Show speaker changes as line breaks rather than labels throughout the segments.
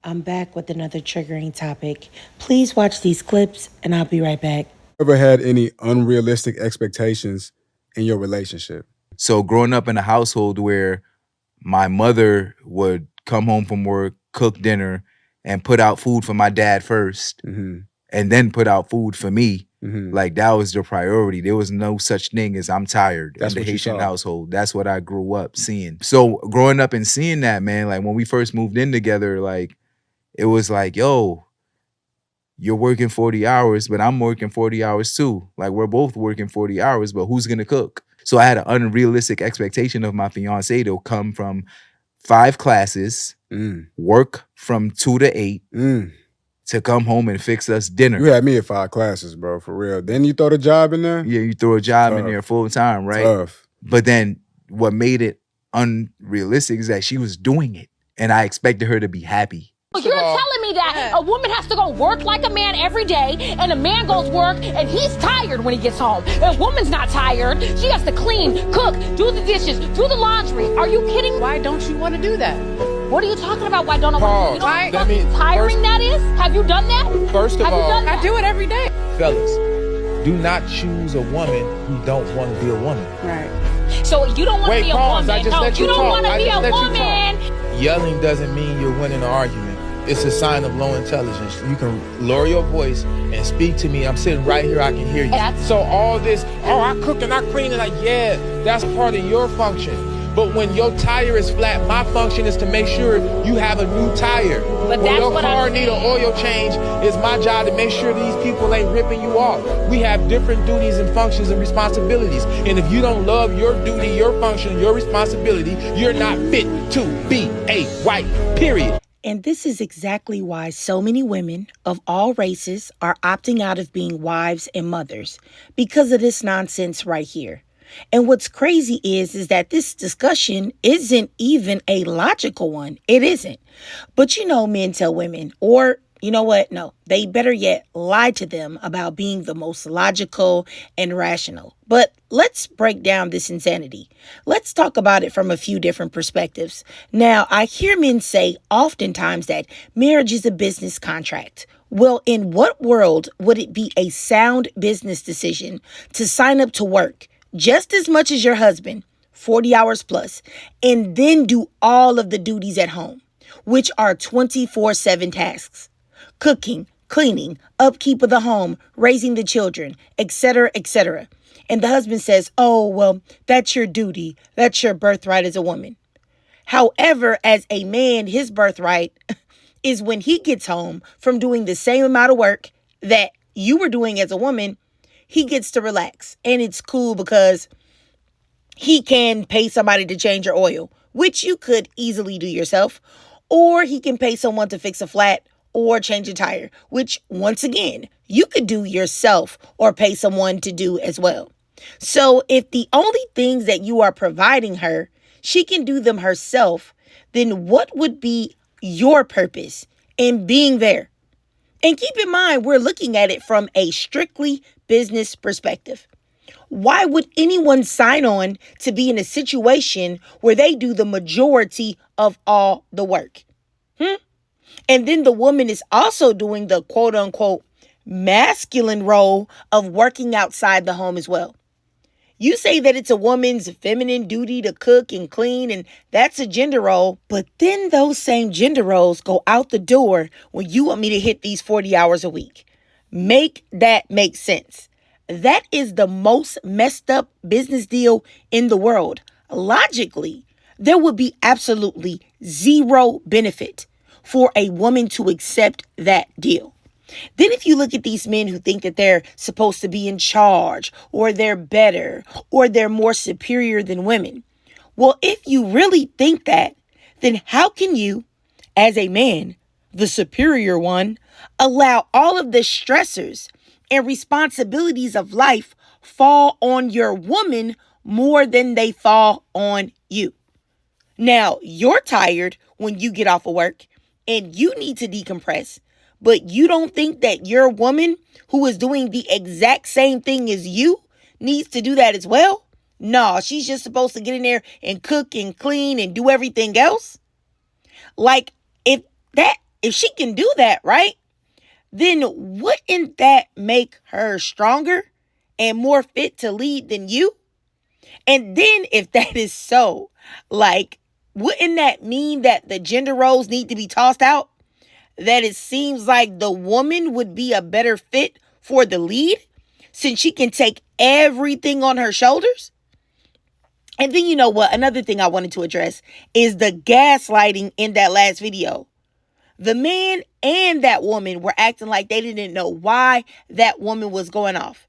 I'm back with another triggering topic. Please watch these clips and I'll be right back.
Ever had any unrealistic expectations in your relationship?
So growing up in a household where my mother would come home from work, cook dinner, and put out food for my dad first, and then put out food for me. Like that was the priority. There was no such thing as I'm tired
That's
in the
what you
Haitian
saw.
household. That's what I grew up seeing. So growing up and seeing that, man, like when we first moved in together, like it was like, yo, you're working 40 hours, but I'm working 40 hours too. Like we're both working 40 hours, but who's gonna cook? So I had an unrealistic expectation of my fiance to come from 5 classes, work from 2 to 8, to come home and fix us dinner.
You had me at 5 classes, bro, for real. Then you throw the job in there?
Yeah, you throw a job in
Tough.
there full time, right?
Tough.
But then what made it unrealistic is that she was doing it, and I expected her to be happy.
You're telling me that a woman has to go work like a man every day, and a man goes work and he's tired when he gets home. A woman's not tired. She has to clean, cook, do the dishes, do the laundry. Are you kidding?
Why don't you want to do that?
What are you talking about? Why don't I want to do
Why?
You know how tiring that is? Have you done that?
First of
Have you
all,
done that?
I do it every day.
fellas, do not choose a woman who don't want to be a woman.
Right.
So you don't want to
Wait,
be a
pause.
woman.
I just
No,
let you
don't
talk.
want to
I
be
just
a
let you
woman.
Yelling doesn't mean you're winning an argument. It's a sign of low intelligence. You can lower your voice and speak to me. I'm sitting right here. I can hear you. So all this, I cook and I clean, and like, yeah, that's part of your function. But when your tire is flat, my function is to make sure you have a new tire.
But
when
that's
your
what
car
I'm
need an
saying.
oil change, it's my job to make sure these people ain't ripping you off. We have different duties and functions and responsibilities. And if you don't love your duty, your function, your responsibility, you're not fit to be a wife, period.
And this is exactly why so many women of all races are opting out of being wives and mothers because of this nonsense right here. And what's crazy is that this discussion isn't even a logical one. It isn't. But men tell women, or you know what? No, they better yet lie to them about being the most logical and rational. But let's break down this insanity. Let's talk about it from a few different perspectives. Now, I hear men say oftentimes that marriage is a business contract. Well, in what world would it be a sound business decision to sign up to work just as much as your husband, 40 hours plus, and then do all of the duties at home, which are 24/7 tasks? Cooking, cleaning, upkeep of the home, raising the children, etc., etc. And the husband says, oh, well, that's your duty. That's your birthright as a woman. However, as a man, his birthright is when he gets home from doing the same amount of work that you were doing as a woman, he gets to relax. And it's cool because he can pay somebody to change your oil, which you could easily do yourself, or he can pay someone to fix a flat or change a tire, which once again, you could do yourself or pay someone to do as well. So if the only things that you are providing her, she can do them herself, then what would be your purpose in being there? And keep in mind, we're looking at it from a strictly business perspective. Why would anyone sign on to be in a situation where they do the majority of all the work? And then the woman is also doing the quote unquote masculine role of working outside the home as well. You say that it's a woman's feminine duty to cook and clean, and that's a gender role. But then those same gender roles go out the door when you want me to hit these 40 hours a week. Make that make sense. That is the most messed up business deal in the world. Logically, there would be absolutely zero benefit for a woman to accept that deal. Then if you look at these men who think that they're supposed to be in charge, or they're better, or they're more superior than women. Well, if you really think that, then how can you, as a man, the superior one, allow all of the stressors and responsibilities of life fall on your woman more than they fall on you? Now, you're tired when you get off of work and you need to decompress, but you don't think that your woman who is doing the exact same thing as you needs to do that as well? No, she's just supposed to get in there and cook and clean and do everything else. Like, if that if she can do that, right, then wouldn't that make her stronger and more fit to lead than you? And then if that is so, like, wouldn't that mean that the gender roles need to be tossed out? That it seems like the woman would be a better fit for the lead since she can take everything on her shoulders? And then you know what? Another thing I wanted to address is the gaslighting in that last video. The man and that woman were acting like they didn't know why that woman was going off.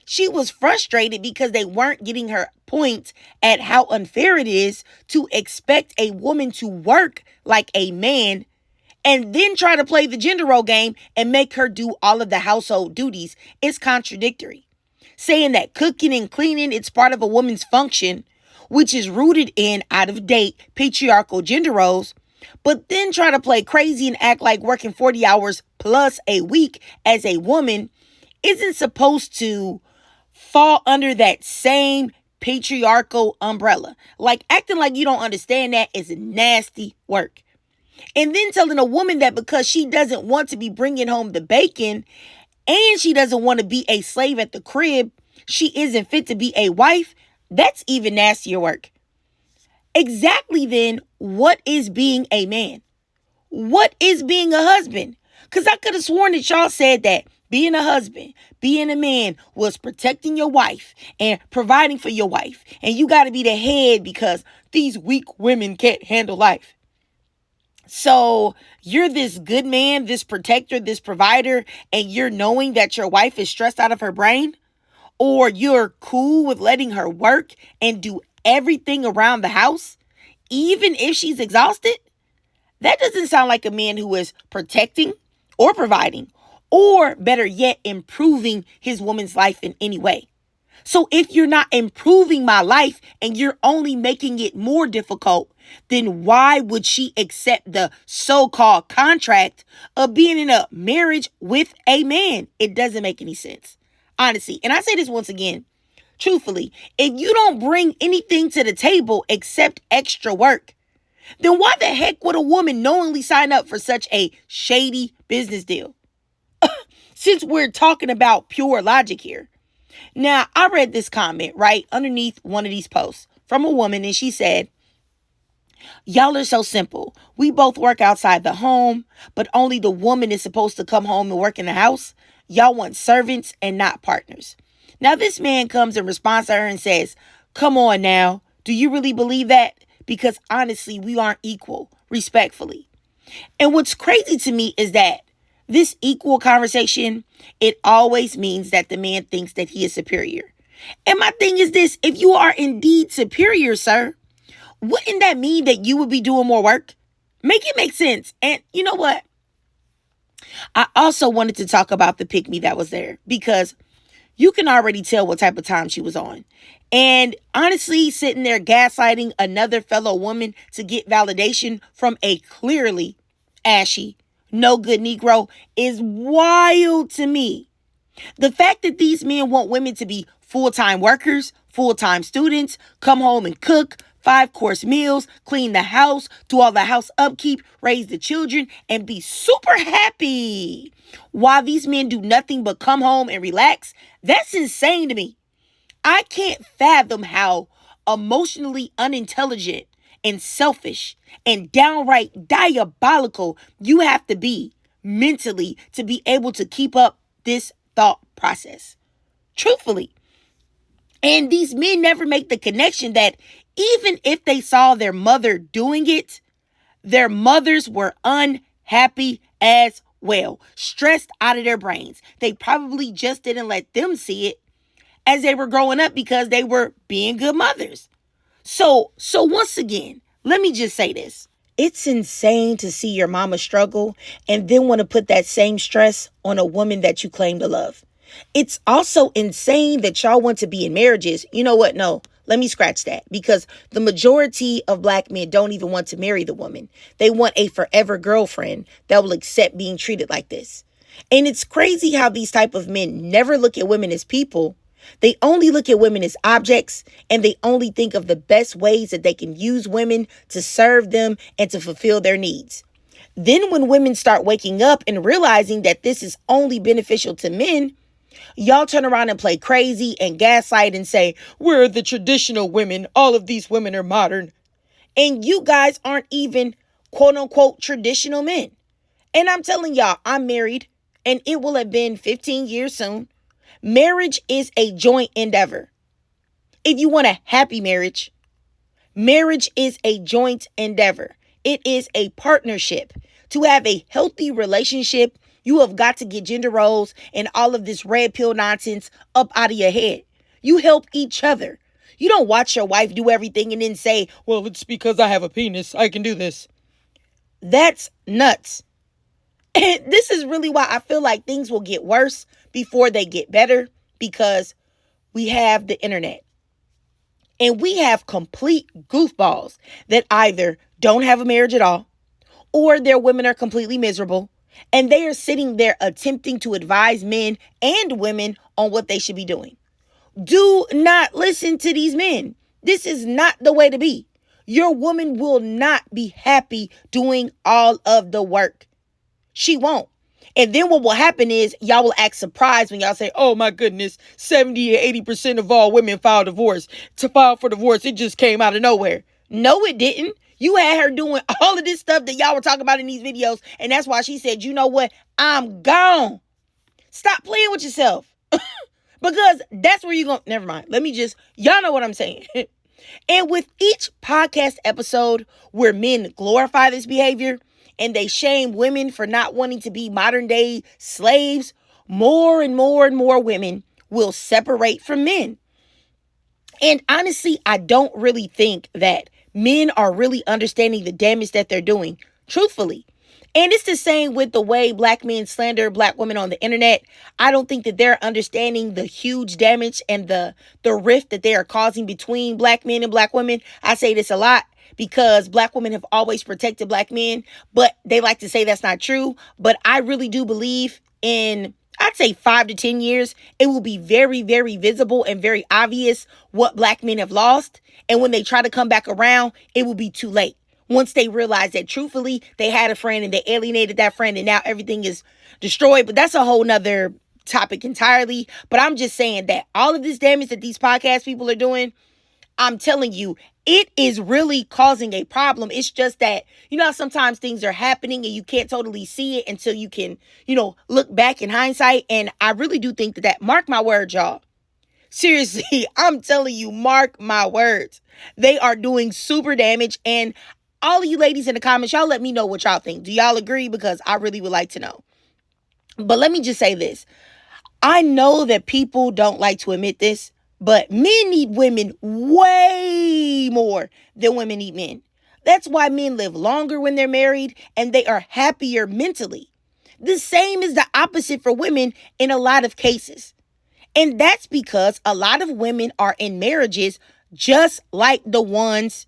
She was frustrated because they weren't getting her point at how unfair it is to expect a woman to work like a man and then try to play the gender role game and make her do all of the household duties. Is contradictory. Saying that cooking and cleaning is part of a woman's function, which is rooted in out-of-date patriarchal gender roles, but then try to play crazy and act like working 40 hours plus a week as a woman isn't supposed to fall under that same patriarchal umbrella. Like, acting like you don't understand that is nasty work. And then telling a woman that because she doesn't want to be bringing home the bacon and she doesn't want to be a slave at the crib, she isn't fit to be a wife, that's even nastier work. Exactly then, what is being a man? What is being a husband? Because I could have sworn that y'all said that being a husband, being a man was protecting your wife and providing for your wife. And you got to be the head because these weak women can't handle life. So you're this good man, this protector, this provider, and you're knowing that your wife is stressed out of her brain? Or you're cool with letting her work and do everything around the house, even if she's exhausted? That doesn't sound like a man who is protecting or providing, or better yet, improving his woman's life in any way. So if you're not improving my life and you're only making it more difficult, then why would she accept the so-called contract of being in a marriage with a man? It doesn't make any sense. Honestly, and I say this once again, truthfully, if you don't bring anything to the table except extra work, then why the heck would a woman knowingly sign up for such a shady business deal? Since we're talking about pure logic here. Now, I read this comment right underneath one of these posts from a woman, and she said, "Y'all are so simple. We both work outside the home, but only the woman is supposed to come home and work in the house. Y'all want servants and not partners." Now, this man comes in response to her and says, "Come on now. Do you really believe that? Because honestly, we aren't equal, respectfully." And what's crazy to me is that this equal conversation, it always means that the man thinks that he is superior. And my thing is this: if you are indeed superior, sir, wouldn't that mean that you would be doing more work? Make it make sense. And you know what? I also wanted to talk about the pick me that was there, because you can already tell what type of time she was on. And honestly, sitting there gaslighting another fellow woman to get validation from a clearly ashy, no good Negro is wild to me. The fact that these men want women to be full-time workers, full-time students, come home and cook 5-course meals, clean the house, do all the house upkeep, raise the children, and be super happy while these men do nothing but come home and relax, that's insane to me. I can't fathom how emotionally unintelligent and selfish and downright diabolical you have to be mentally to be able to keep up this thought process. Truthfully. And these men never make the connection that even if they saw their mother doing it, their mothers were unhappy as well, stressed out of their brains. They probably just didn't let them see it as they were growing up because they were being good mothers. So once again, let me just say this. It's insane to see your mama struggle and then want to put that same stress on a woman that you claim to love. It's also insane that y'all want to be in marriages. You know what? No, let me scratch that, because the majority of black men don't even want to marry the woman. They want a forever girlfriend that will accept being treated like this. And it's crazy how these type of men never look at women as people. They only look at women as objects, and they only think of the best ways that they can use women to serve them and to fulfill their needs. Then when women start waking up and realizing that this is only beneficial to men, y'all turn around and play crazy and gaslight and say, we're the traditional women. All of these women are modern. And you guys aren't even quote unquote traditional men. And I'm telling y'all, I'm married and it will have been 15 years soon. Marriage is a joint endeavor. If you want a happy marriage, marriage is a joint endeavor. It is a partnership. To have a healthy relationship, you have got to get gender roles and all of this red pill nonsense up out of your head. You help each other. You don't watch your wife do everything and then say, well, it's because I have a penis, I can do this. That's nuts. And this is really why I feel like things will get worse before they get better, because we have the internet. And we have complete goofballs that either don't have a marriage at all, or their women are completely miserable, and they are sitting there attempting to advise men and women on what they should be doing. Do not listen to these men. This is not the way to be. Your woman will not be happy doing all of the work. She won't. And then what will happen is y'all will act surprised when y'all say, oh my goodness, 70 to 80% of all women file divorce. To file for divorce, it just came out of nowhere. No, it didn't. You had her doing all of this stuff that y'all were talking about in these videos. And that's why she said, you know what? I'm gone. Stop playing with yourself. Because that's where you're going. Never mind. Y'all know what I'm saying. And with each podcast episode where men glorify this behavior and they shame women for not wanting to be modern day slaves, more and more and more women will separate from men. And honestly, I don't really think that men are really understanding the damage that they're doing, truthfully. And it's the same with the way black men slander black women on the internet. I don't think that they're understanding the huge damage and the rift that they are causing between black men and black women. I say this a lot because black women have always protected black men, but they like to say that's not true. But I really do believe in, I'd say 5 to 10 years, it will be very, very visible and very obvious what black men have lost. And when they try to come back around, it will be too late. Once they realize that truthfully, they had a friend and they alienated that friend and now everything is destroyed. But that's a whole nother topic entirely. But I'm just saying that all of this damage that these podcast people are doing, I'm telling you, it is really causing a problem. It's just that, sometimes things are happening and you can't totally see it until you can, look back in hindsight. And I really do think that, mark my words, y'all. Seriously, I'm telling you, mark my words. They are doing super damage. And all of you ladies in the comments, y'all let me know what y'all think. Do y'all agree? Because I really would like to know. But let me just say this. I know that people don't like to admit this, but men need women way more than women need men. That's why men live longer when they're married and they are happier mentally. The same is the opposite for women in a lot of cases. And that's because a lot of women are in marriages just like the ones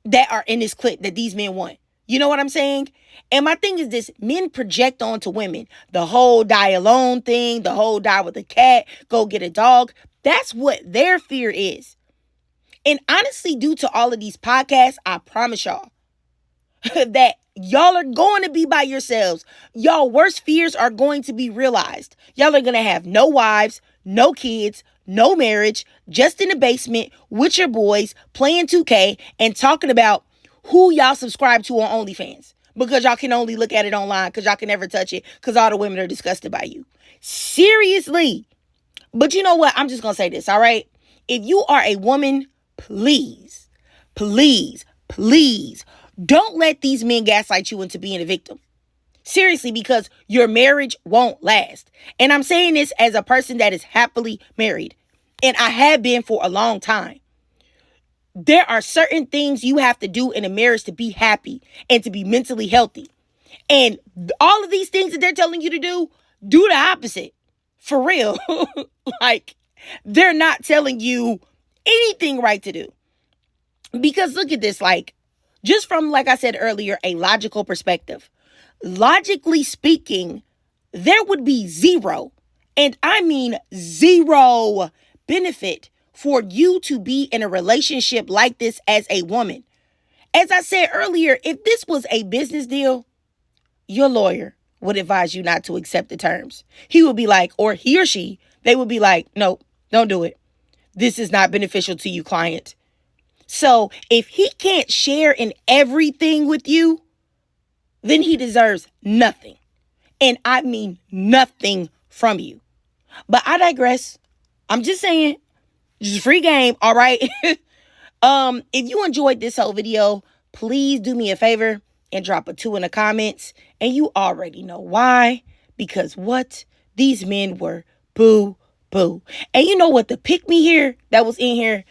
that are in this clip that these men want. You know what I'm saying? And my thing is this, men project onto women the whole die alone thing, the whole die with a cat, go get a dog. That's what their fear is. And honestly, due to all of these podcasts, I promise y'all that y'all are going to be by yourselves. Y'all worst fears are going to be realized. Y'all are going to have no wives, no kids, no marriage, just in the basement with your boys playing 2K and talking about who y'all subscribe to on OnlyFans. Because y'all can only look at it online because y'all can never touch it because all the women are disgusted by you. Seriously. But you know what? I'm just going to say this, all right? If you are a woman, please, please, please don't let these men gaslight you into being a victim. Seriously, because your marriage won't last. And I'm saying this as a person that is happily married. And I have been for a long time. There are certain things you have to do in a marriage to be happy and to be mentally healthy. And all of these things that they're telling you to do the opposite. For real. Like, they're not telling you anything right to do. Because look at this, like, just from, like I said earlier, a logical perspective. Logically speaking, there would be zero, and I mean zero benefit for you to be in a relationship like this as a woman. As I said earlier, if this was a business deal, your lawyer would advise you not to accept the terms. He would be like, or he or she, they would be like, nope, don't do it. This is not beneficial to you, client. So if he can't share in everything with you, then he deserves nothing. And I mean nothing from you. But I digress. I'm just saying, just free game, all right? If you enjoyed this whole video, please do me a favor and drop a 2 in the comments. And you already know why. Because what? These men were boo. And you know what? The pick me here that was in here.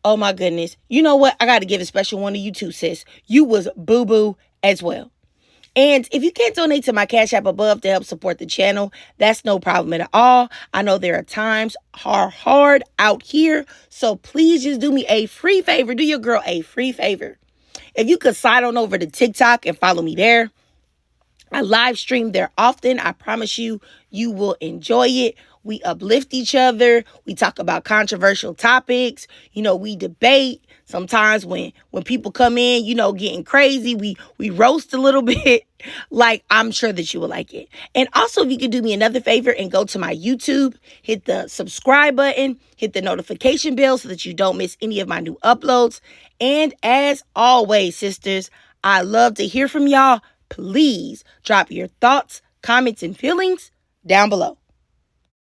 Oh my goodness. You know what? I got to give a special one to you too, sis. You was boo as well. And if you can't donate to my Cash App above to help support the channel, that's no problem at all. I know there are times hard out here. So please just do me a free favor. Do your girl a free favor. If you could slide on over to TikTok and follow me there. I live stream there often. I promise you, you will enjoy it. We uplift each other. We talk about controversial topics. You know, we debate. Sometimes when people come in, you know, getting crazy, we roast a little bit. Like, I'm sure that you will like it. And also, if you could do me another favor and go to my YouTube, hit the subscribe button, hit the notification bell so that you don't miss any of my new uploads. And as always, sisters, I love to hear from y'all. Please drop your thoughts, comments, and feelings down below.